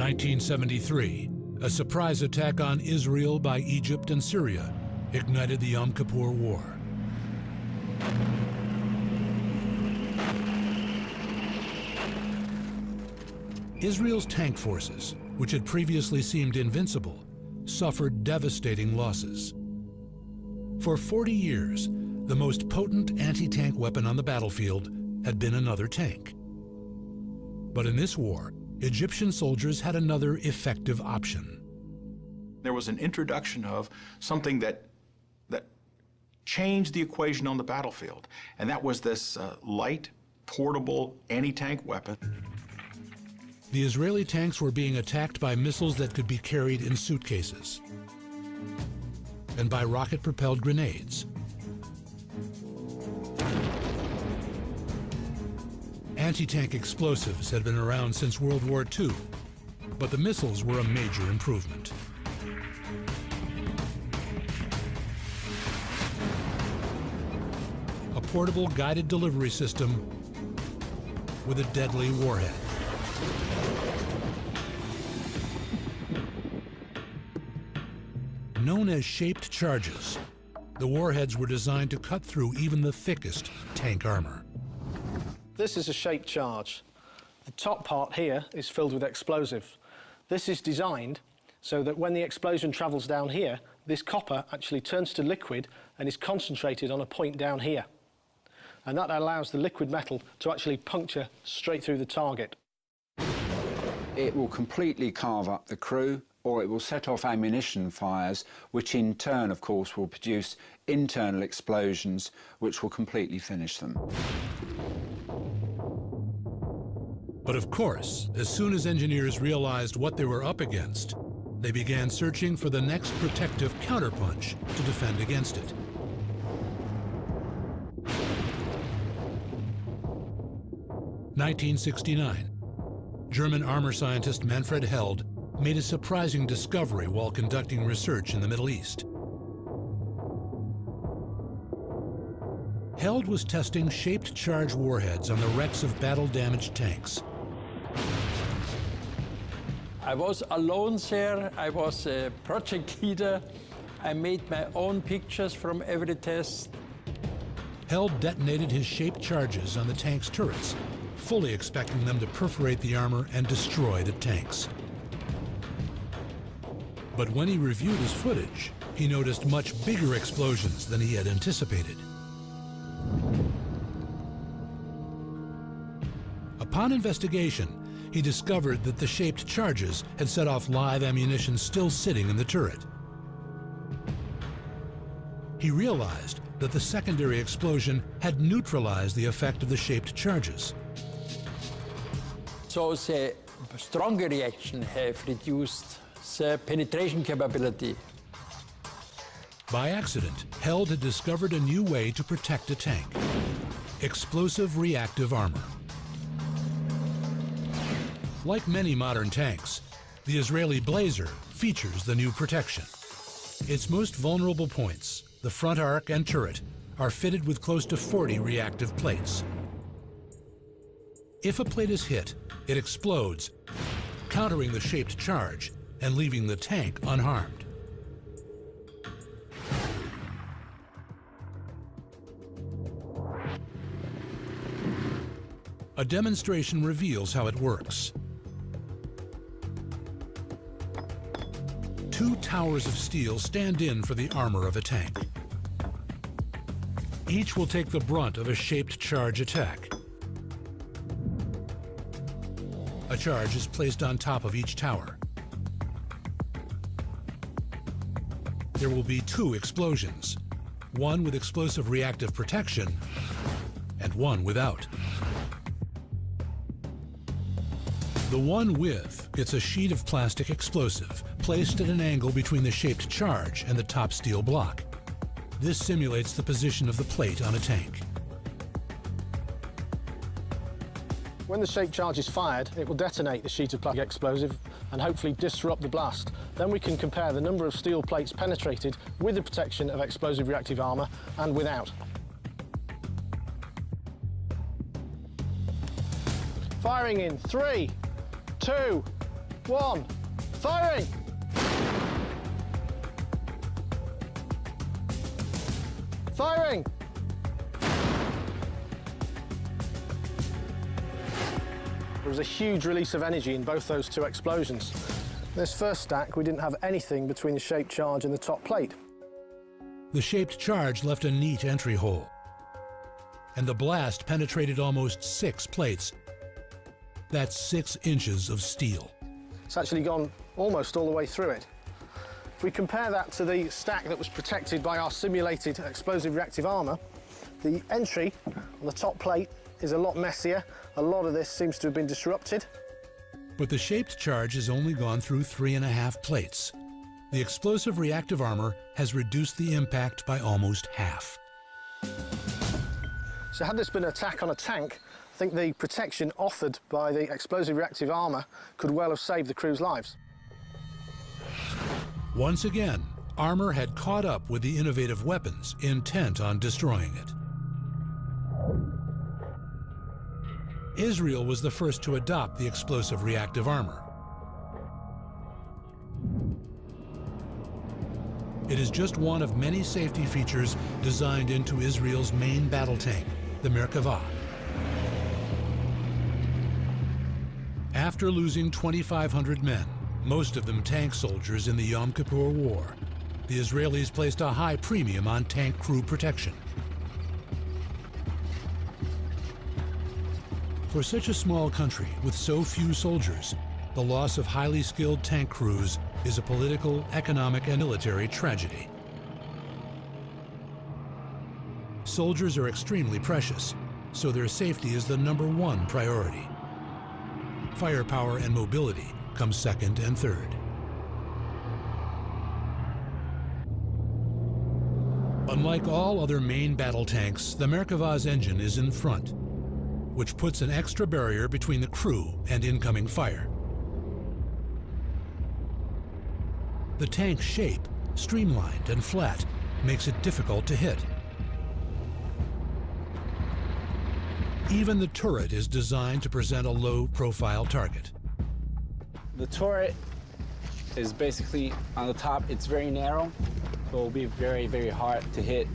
1973, a surprise attack on Israel by Egypt and Syria ignited the Yom Kippur War. Israel's tank forces, which had previously seemed invincible, suffered devastating losses. For 40 years, the most potent anti-tank weapon on the battlefield had been another tank. But in this war, Egyptian soldiers had another effective option. There was an introduction of something that changed the equation on the battlefield, and that was this light, portable anti-tank weapon. The Israeli tanks were being attacked by missiles that could be carried in suitcases and by rocket-propelled grenades. Anti-tank explosives had been around since World War II, but the missiles were a major improvement. A portable guided delivery system with a deadly warhead. Known as shaped charges, the warheads were designed to cut through even the thickest tank armor. This is a shaped charge. The top part here is filled with explosive. This is designed so that when the explosion travels down here, this copper actually turns to liquid and is concentrated on a point down here. And that allows the liquid metal to actually puncture straight through the target. It will completely carve up the crew, or it will set off ammunition fires, which in turn, of course, will produce internal explosions, which will completely finish them. But of course, as soon as engineers realized what they were up against, they began searching for the next protective counterpunch to defend against it. (1969). German armor scientist Manfred Held made a surprising discovery while conducting research in the Middle East. Held was testing shaped charge warheads on the wrecks of battle-damaged tanks. I was alone there. I was a project leader. I made my own pictures from every test. Held detonated his shaped charges on the tank's turrets, fully expecting them to perforate the armor and destroy the tanks. But when he reviewed his footage, he noticed much bigger explosions than he had anticipated. Upon investigation, he discovered that the shaped charges had set off live ammunition still sitting in the turret. He realized that the secondary explosion had neutralized the effect of the shaped charges. So the stronger reaction have reduced the penetration capability. By accident, Held had discovered a new way to protect a tank: explosive reactive armor. Like many modern tanks, the Israeli Blazer features the new protection. Its most vulnerable points, the front arc and turret, are fitted with close to 40 reactive plates. If a plate is hit, it explodes, countering the shaped charge and leaving the tank unharmed. A demonstration reveals how it works. Two towers of steel stand in for the armor of a tank. Each will take the brunt of a shaped charge attack. A charge is placed on top of each tower. There will be two explosions, one with explosive reactive protection and one without. The one with gets a sheet of plastic explosive placed at an angle between the shaped charge and the top steel block. This simulates the position of the plate on a tank. When the shaped charge is fired, it will detonate the sheet of plastic explosive and hopefully disrupt the blast. Then we can compare the number of steel plates penetrated with the protection of explosive reactive armor and without. Firing in 3, 2, 1, firing! Firing! There was a huge release of energy in both those two explosions. This first stack, we didn't have anything between the shaped charge and the top plate. The shaped charge left a neat entry hole, and the blast penetrated almost 6 plates. That's 6 inches of steel. It's actually gone almost all the way through it. If we compare that to the stack that was protected by our simulated explosive reactive armour, the entry on the top plate is a lot messier. A lot of this seems to have been disrupted. But the shaped charge has only gone through 3.5 plates. The explosive reactive armor has reduced the impact by almost half. So had this been an attack on a tank, I think the protection offered by the explosive reactive armour could well have saved the crew's lives. Once again, armor had caught up with the innovative weapons, intent on destroying it. Israel was the first to adopt the explosive reactive armor. It is just one of many safety features designed into Israel's main battle tank, the Merkava. After losing 2,500 men, most of them tank soldiers in the Yom Kippur War, the Israelis placed a high premium on tank crew protection. For such a small country with so few soldiers, the loss of highly skilled tank crews is a political, economic, and military tragedy. Soldiers are extremely precious, so their safety is the #1 priority. Firepower and mobility come second and third. Unlike all other main battle tanks, the Merkava's engine is in front, which puts an extra barrier between the crew and incoming fire. The tank's shape, streamlined and flat, makes it difficult to hit. Even the turret is designed to present a low-profile target. The turret is basically on the top. It's very narrow, so it'll be very, very hard to hit.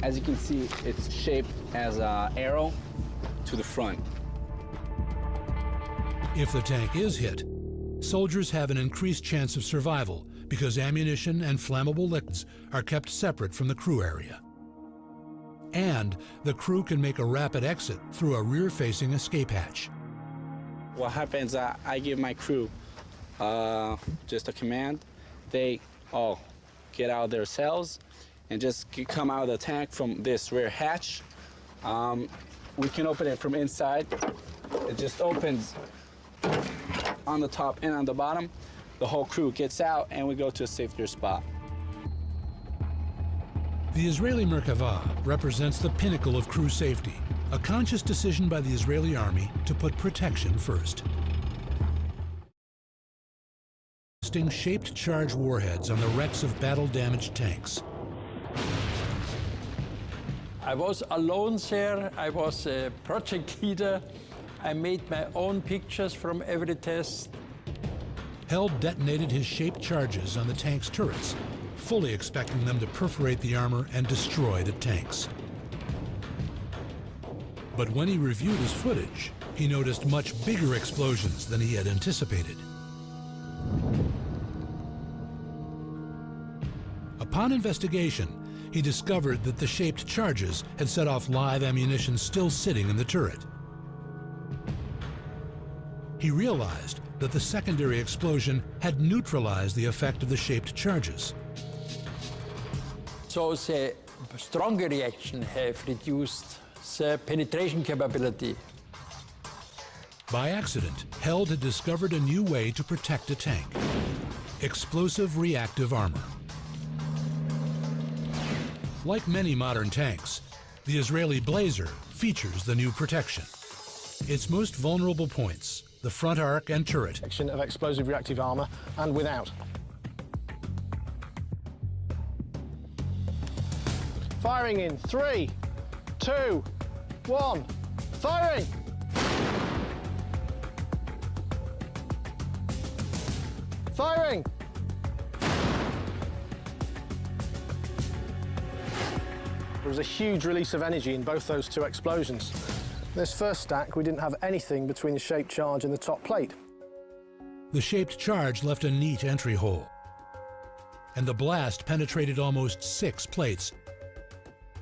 As you can see, it's shaped as an arrow to the front. If the tank is hit, soldiers have an increased chance of survival because ammunition and flammable liquids are kept separate from the crew area. And the crew can make a rapid exit through a rear-facing escape hatch. What happens, I give my crew just a command. They all get out of their cells and just come out of the tank from this rear hatch. We can open it from inside. It just opens on the top and on the bottom. The whole crew gets out and we go to a safer spot. The Israeli Merkava represents the pinnacle of crew safety, a conscious decision by the Israeli army to put protection first. Testing shaped charge warheads on the wrecks of battle-damaged tanks. I was alone there. I was a project leader. I made my own pictures from every test. Held detonated his shaped charges on the tank's turrets, fully expecting them to perforate the armor and destroy the tanks. But when he reviewed his footage, he noticed much bigger explosions than he had anticipated. Upon investigation, he discovered that the shaped charges had set off live ammunition still sitting in the turret. He realized that the secondary explosion had neutralized the effect of the shaped charges. So the stronger reaction have reduced the penetration capability. By accident, Held had discovered a new way to protect a tank: explosive reactive armor. Like many modern tanks, the Israeli Blazer features the new protection. Its most vulnerable points, the front arc and turret, Protection of explosive reactive armour and without. Firing in 3, 2, 1, firing! Firing! There was a huge release of energy in both those two explosions. This first stack, we didn't have anything between the shaped charge and the top plate. The shaped charge left a neat entry hole, and the blast penetrated almost 6 plates.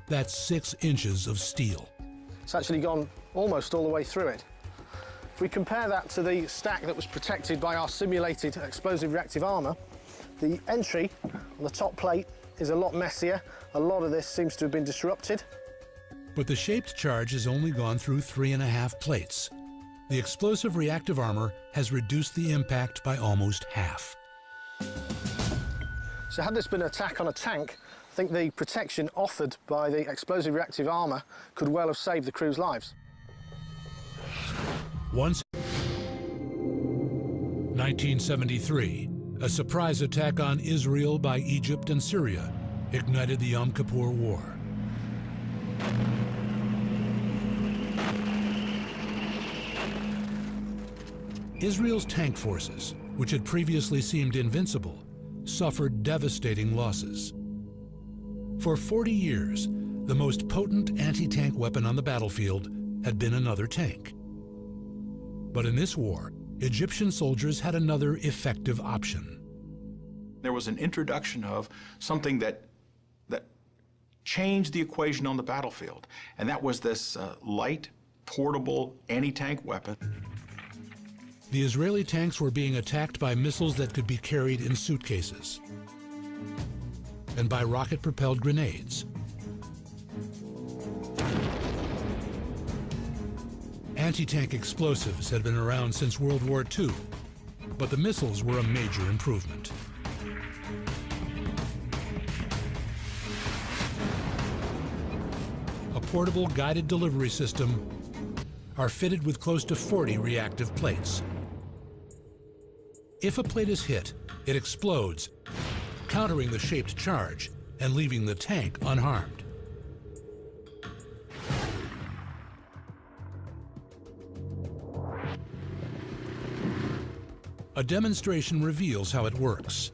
That's 6 inches of steel. It's actually gone almost all the way through it. If we compare that to the stack that was protected by our simulated explosive reactive armour, the entry on the top plate is a lot messier. A lot of this seems to have been disrupted. But the shaped charge has only gone through 3.5 plates. The explosive reactive armor has reduced the impact by almost half. So had this been an attack on a tank, I think the protection offered by the explosive reactive armour could well have saved the crew's lives. Once, 1973, a surprise attack on Israel by Egypt and Syria ignited the Yom Kippur War. Israel's tank forces, which had previously seemed invincible, suffered devastating losses. For 40 years, the most potent anti-tank weapon on the battlefield had been another tank. But in this war, Egyptian soldiers had another effective option. There was an introduction of something that changed the equation on the battlefield, and that was this light, portable anti-tank weapon. The Israeli tanks were being attacked by missiles that could be carried in suitcases and by rocket-propelled grenades. Anti-tank explosives had been around since World War II, but the missiles were a major improvement. A portable guided delivery system are fitted with close to 40 reactive plates. If a plate is hit, it explodes, countering the shaped charge and leaving the tank unharmed. A demonstration reveals how it works.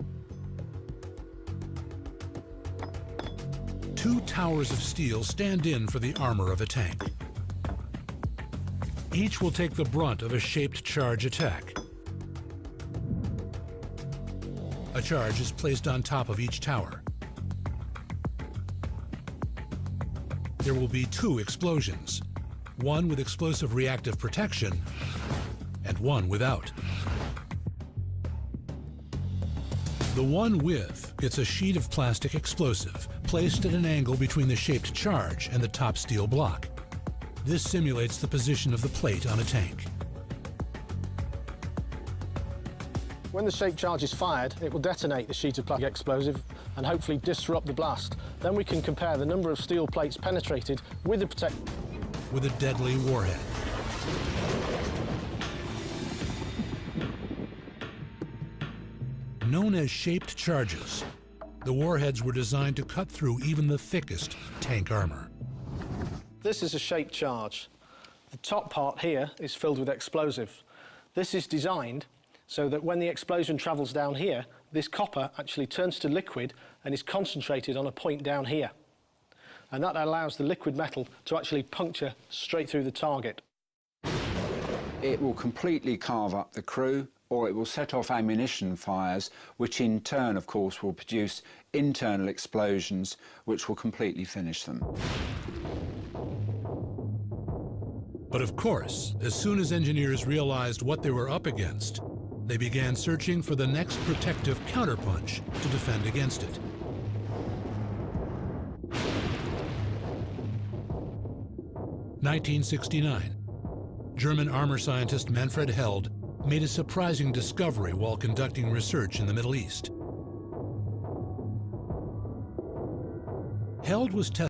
2 towers of steel stand in for the armor of a tank. Each will take the brunt of a shaped charge attack. A charge is placed on top of each tower. There will be 2 explosions, one with explosive reactive protection and one without. The one with gets a sheet of plastic explosive placed at an angle between the shaped charge and the top steel block. This simulates the position of the plate on a tank. When the shaped charge is fired, it will detonate the sheet of plastic explosive and hopefully disrupt the blast. Then we can compare the number of steel plates penetrated with a deadly warhead. Known as shaped charges, the warheads were designed to cut through even the thickest tank armor. This is a shaped charge. The top part here is filled with explosive. This is designed so that when the explosion travels down here, this copper actually turns to liquid and is concentrated on a point down here. And that allows the liquid metal to actually puncture straight through the target. It will completely carve up the crew, or it will set off ammunition fires, which in turn, of course, will produce internal explosions, which will completely finish them. But of course, as soon as engineers realized what they were up against, they began searching for the next protective counterpunch to defend against it. (1969). German armor scientist Manfred Held made a surprising discovery while conducting research in the Middle East. Held was testing